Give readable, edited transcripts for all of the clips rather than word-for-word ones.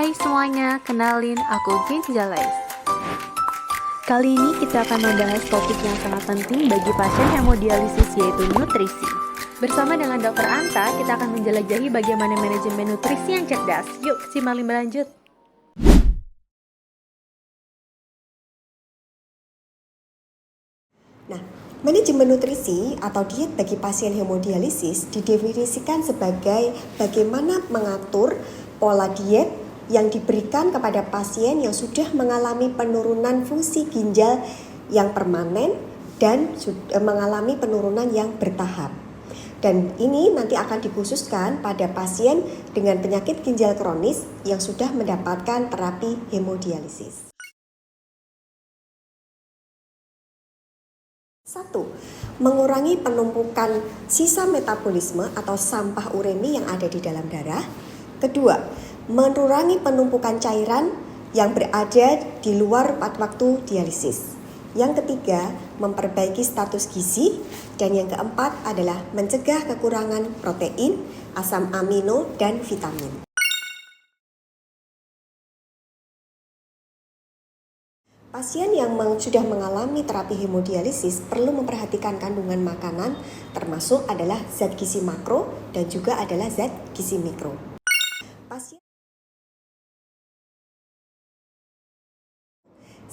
Hai semuanya, kenalin aku Ginjalais. Kali ini kita akan membahas topik yang sangat penting bagi pasien hemodialisis, yaitu nutrisi. Bersama dengan Dr. Anta, kita akan menjelajahi bagaimana manajemen nutrisi yang cerdas. Yuk, simak lebih lanjut. Nah, manajemen nutrisi atau diet bagi pasien hemodialisis didefinisikan sebagai bagaimana mengatur pola diet yang diberikan kepada pasien yang sudah mengalami penurunan fungsi ginjal yang permanen dan mengalami penurunan yang bertahap. Dan ini nanti akan dikhususkan pada pasien dengan penyakit ginjal kronis yang sudah mendapatkan terapi hemodialisis. 1. Mengurangi penumpukan sisa metabolisme atau sampah uremi yang ada di dalam darah. Kedua, mengurangi penumpukan cairan yang berada di luar waktu dialisis. Yang ketiga, memperbaiki status gizi. Dan yang keempat adalah mencegah kekurangan protein, asam amino, dan vitamin. Pasien yang sudah mengalami terapi hemodialisis perlu memperhatikan kandungan makanan, termasuk adalah zat gizi makro dan juga adalah zat gizi mikro.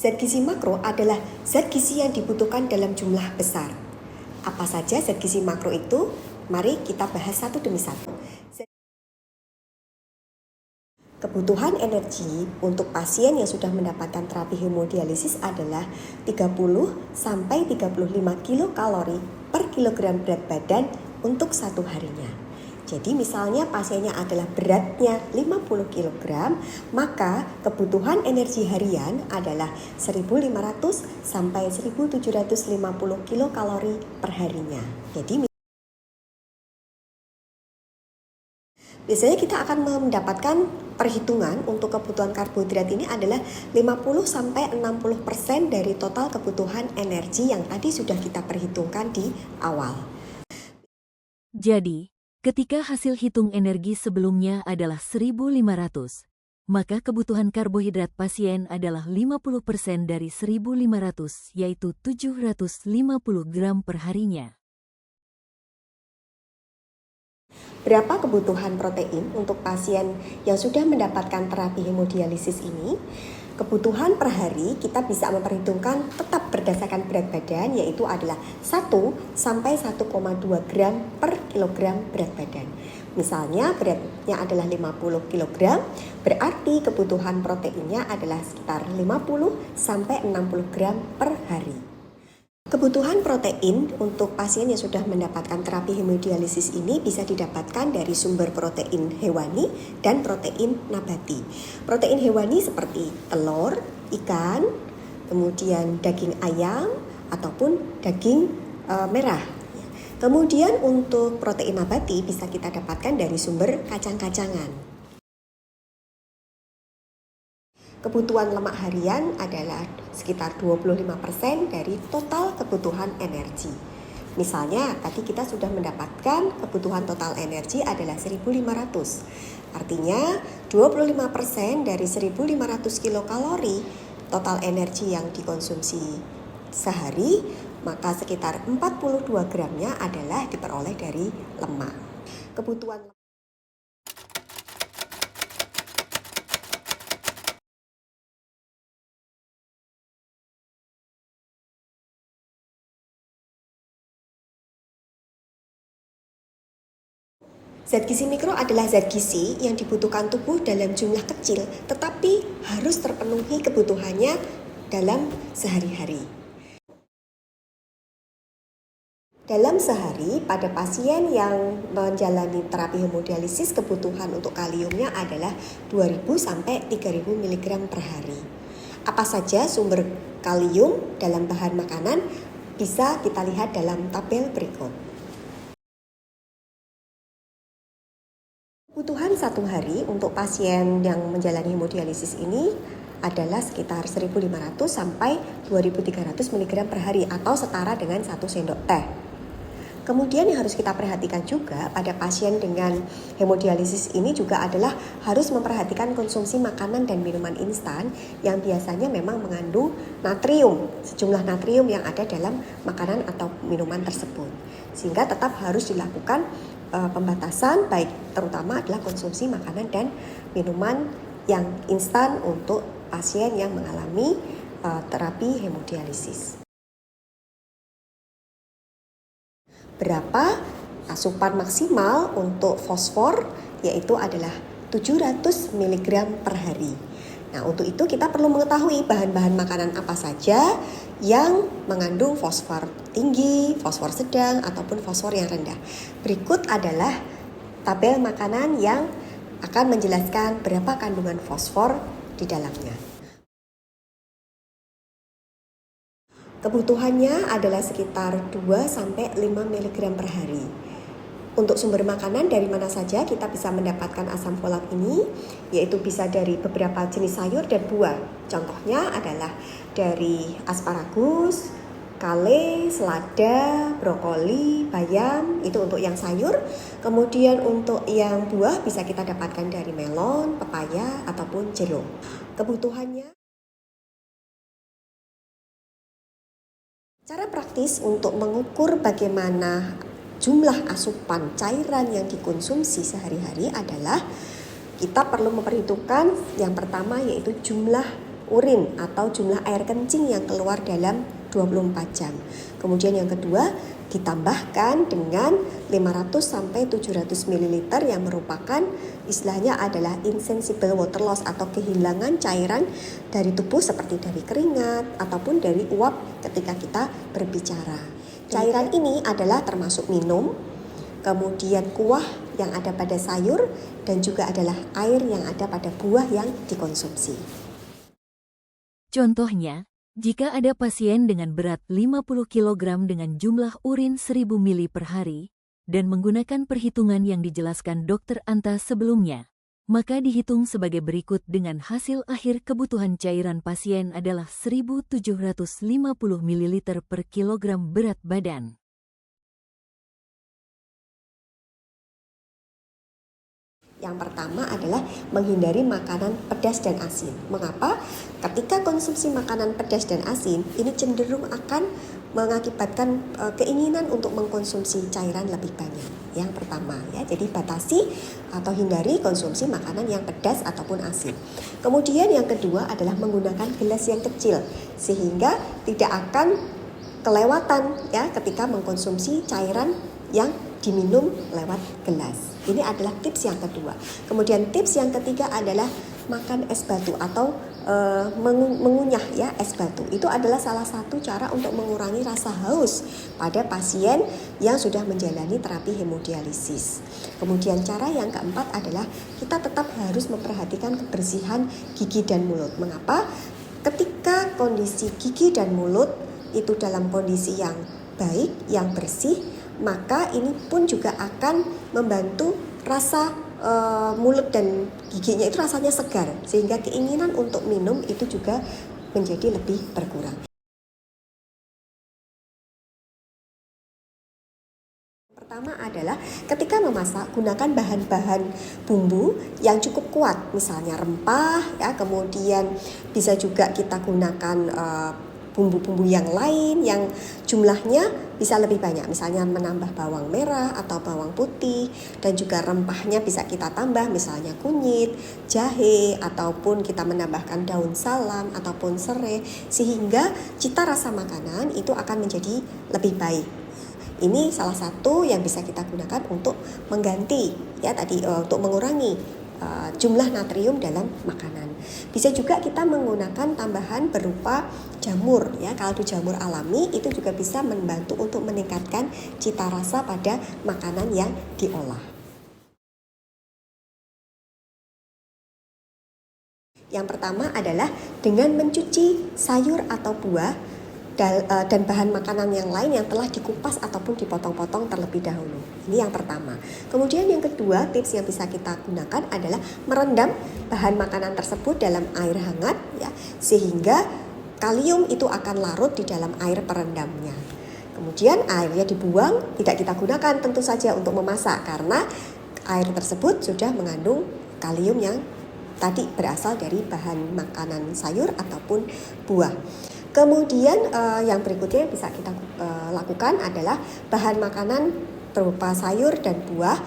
Zat gizi makro adalah zat gizi yang dibutuhkan dalam jumlah besar. Apa saja zat gizi makro itu? Mari kita bahas satu demi satu. Kebutuhan energi untuk pasien yang sudah mendapatkan terapi hemodialisis adalah 30 sampai 35 kilokalori per kilogram berat badan untuk satu harinya. Jadi misalnya pasiennya adalah beratnya 50 kg, maka kebutuhan energi harian adalah 1.500 sampai 1.750 kilokalori per harinya. Jadi biasanya kita akan mendapatkan perhitungan untuk kebutuhan karbohidrat ini adalah 50-60% dari total kebutuhan energi yang tadi sudah kita perhitungkan di awal. Jadi, ketika hasil hitung energi sebelumnya adalah 1.500, maka kebutuhan karbohidrat pasien adalah 50% dari 1.500, yaitu 750 gram per harinya. Berapa kebutuhan protein untuk pasien yang sudah mendapatkan terapi hemodialisis ini? Kebutuhan per hari kita bisa memperhitungkan tetap berdasarkan berat badan, yaitu adalah 1 sampai 1,2 gram per kilogram berat badan. Misalnya beratnya adalah 50 kg, berarti kebutuhan proteinnya adalah sekitar 50 sampai 60 gram per hari. Kebutuhan protein untuk pasien yang sudah mendapatkan terapi hemodialisis ini bisa didapatkan dari sumber protein hewani dan protein nabati. Protein hewani seperti telur, ikan, kemudian daging ayam ataupun daging merah. Kemudian untuk protein nabati bisa kita dapatkan dari sumber kacang-kacangan. Kebutuhan lemak harian adalah sekitar 25% dari total kebutuhan energi. Misalnya, tadi kita sudah mendapatkan kebutuhan total energi adalah 1.500. Artinya, 25% dari 1.500 kilokalori total energi yang dikonsumsi sehari, maka sekitar 42 gramnya adalah diperoleh dari lemak. Kebutuhan Zat gizi mikro adalah zat gizi yang dibutuhkan tubuh dalam jumlah kecil, tetapi harus terpenuhi kebutuhannya dalam sehari-hari. Dalam sehari, pada pasien yang menjalani terapi hemodialisis, kebutuhan untuk kaliumnya adalah 2.000 sampai 3.000 mg per hari. Apa saja sumber kalium dalam bahan makanan bisa kita lihat dalam tabel berikut. Kebutuhan satu hari untuk pasien yang menjalani hemodialisis ini adalah sekitar 1.500 sampai 2.300 mg per hari atau setara dengan 1 sendok teh. Kemudian yang harus kita perhatikan juga pada pasien dengan hemodialisis ini juga adalah harus memperhatikan konsumsi makanan dan minuman instan yang biasanya memang mengandung natrium, sejumlah natrium yang ada dalam makanan atau minuman tersebut. Sehingga tetap harus dilakukan pembatasan, baik terutama adalah konsumsi makanan dan minuman yang instan untuk pasien yang mengalami terapi hemodialisis. Berapa asupan maksimal untuk fosfor, yaitu adalah 700 mg per hari. Nah, untuk itu kita perlu mengetahui bahan-bahan makanan apa saja yang mengandung fosfor tinggi, fosfor sedang, ataupun fosfor yang rendah. Berikut adalah tabel makanan yang akan menjelaskan berapa kandungan fosfor di dalamnya. Kebutuhannya adalah sekitar 2-5 mg per hari. Untuk sumber makanan dari mana saja kita bisa mendapatkan asam folat ini, yaitu bisa dari beberapa jenis sayur dan buah. Contohnya adalah dari asparagus, kale, selada, brokoli, bayam, itu untuk yang sayur. Kemudian untuk yang buah bisa kita dapatkan dari melon, pepaya, ataupun jeruk. Kebutuhannya. Cara praktis untuk mengukur bagaimana jumlah asupan cairan yang dikonsumsi sehari-hari adalah kita perlu memperhitungkan yang pertama yaitu jumlah urin atau jumlah air kencing yang keluar dalam 24 jam. Kemudian yang kedua ditambahkan dengan 500-700 ml yang merupakan istilahnya adalah insensible water loss atau kehilangan cairan dari tubuh seperti dari keringat ataupun dari uap ketika kita berbicara. Cairan ini adalah termasuk minum, kemudian kuah yang ada pada sayur, dan juga adalah air yang ada pada buah yang dikonsumsi. Contohnya, jika ada pasien dengan berat 50 kg dengan jumlah urin 1000 ml per hari, dan menggunakan perhitungan yang dijelaskan Dr. Anta sebelumnya, maka dihitung sebagai berikut dengan hasil akhir kebutuhan cairan pasien adalah 1750 ml per kilogram berat badan. Yang pertama adalah menghindari makanan pedas dan asin. Mengapa? Ketika konsumsi makanan pedas dan asin, ini cenderung akan mengakibatkan keinginan untuk mengkonsumsi cairan lebih banyak. Yang pertama ya, jadi batasi atau hindari konsumsi makanan yang pedas ataupun asin. Kemudian yang kedua adalah menggunakan gelas yang kecil sehingga tidak akan kelewatan ya ketika mengkonsumsi cairan yang diminum lewat gelas. Ini adalah tips yang kedua. Kemudian tips yang ketiga adalah makan es batu atau mengunyah ya es batu. Itu adalah salah satu cara untuk mengurangi rasa haus pada pasien yang sudah menjalani terapi hemodialisis. Kemudian cara yang keempat adalah kita tetap harus memperhatikan kebersihan gigi dan mulut. Mengapa? Ketika kondisi gigi dan mulut itu dalam kondisi yang baik, yang bersih, maka ini pun juga akan membantu rasa mulut dan giginya itu rasanya segar, sehingga keinginan untuk minum itu juga menjadi lebih berkurang. Pertama adalah ketika memasak gunakan bahan-bahan bumbu yang cukup kuat, misalnya rempah ya, kemudian bisa juga kita gunakan bumbu-bumbu yang lain yang jumlahnya bisa lebih banyak, misalnya menambah bawang merah atau bawang putih, dan juga rempahnya bisa kita tambah misalnya kunyit, jahe, ataupun kita menambahkan daun salam ataupun serai, sehingga cita rasa makanan itu akan menjadi lebih baik. Ini salah satu yang bisa kita gunakan untuk mengganti ya tadi untuk mengurangi jumlah natrium dalam makanan. Bisa juga kita menggunakan tambahan berupa jamur ya, kaldu jamur alami itu juga bisa membantu untuk meningkatkan cita rasa pada makanan yang diolah. Yang pertama adalah dengan mencuci sayur atau buah dan bahan makanan yang lain yang telah dikupas ataupun dipotong-potong terlebih dahulu. Ini yang pertama. Kemudian yang kedua, tips yang bisa kita gunakan adalah merendam bahan makanan tersebut dalam air hangat ya, sehingga kalium itu akan larut di dalam air perendamnya. Kemudian airnya dibuang, tidak kita gunakan tentu saja untuk memasak karena air tersebut sudah mengandung kalium yang tadi berasal dari bahan makanan sayur ataupun buah. Kemudian yang berikutnya yang bisa kita lakukan adalah bahan makanan berupa sayur dan buah.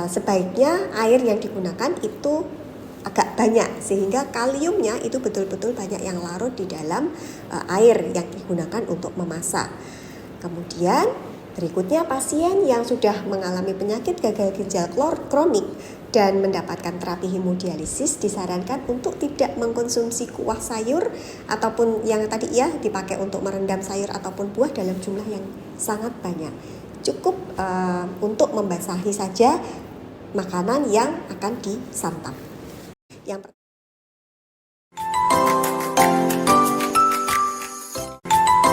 Sebaiknya air yang digunakan itu agak banyak sehingga kaliumnya itu betul-betul banyak yang larut di dalam air yang digunakan untuk memasak. Kemudian berikutnya pasien yang sudah mengalami penyakit gagal ginjal kronik dan mendapatkan terapi hemodialisis disarankan untuk tidak mengkonsumsi kuah sayur ataupun yang tadi ya dipakai untuk merendam sayur ataupun buah dalam jumlah yang sangat banyak. Cukup untuk membasahi saja makanan yang akan disantap. Yang